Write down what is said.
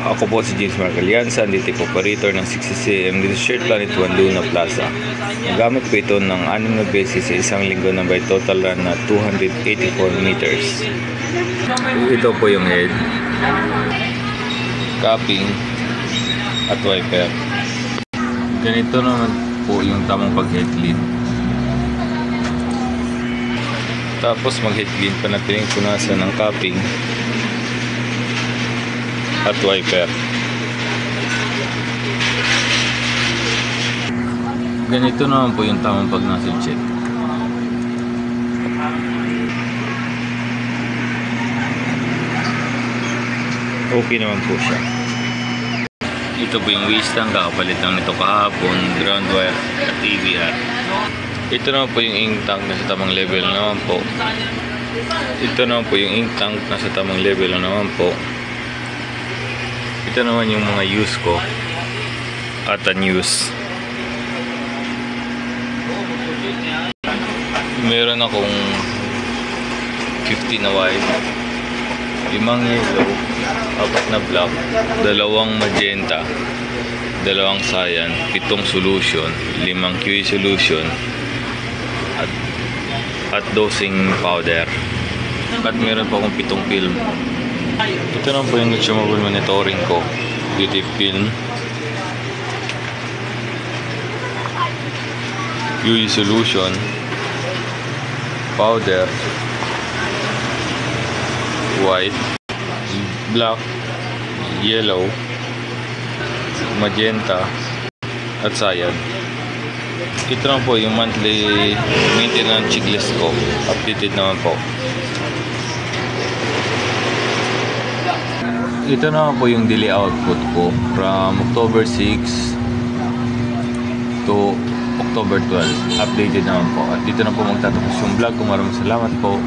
Ako po si James Mark Alianza, DTIC operator ng 60cm dito Shared Planet 1 Luna Plaza. Nagamit po ito ng 6 na beses sa isang linggo na by total run na 284 meters. Ito po yung head, capping at wiper. Ganito naman po yung tamang pag-head clean. Tapos mag-head clean pa natin yung punasan ng capping at wiper. Ganito naman po yung tamang pag-nozzle check. Okay naman po siya. Ito po yung waste tank, kakapalit lang nito kahapon, ground wire at ABR. Ito naman po yung ink tank na sa tamang level naman po. Ito naman po yung ink tank na sa tamang level naman po. Ito naman yung mga use ko at unused. Meron akong 50 na white, 5 yellow, 4 na black, 2 magenta, 2 cyan, 7 solution, 5 QE solution at dosing powder. At meron pa akong 7 film. Ito na po yung consumable monitoring ko. Duty film, QE solution, powder, white, black, yellow, magenta at cyan. Ito na po yung monthly maintenance checklist ko. Updated naman po. Ito naman po yung daily output ko from October 6 to October 12. Updated naman po. At dito na po magtatapos yung vlog ko. Maraming salamat po.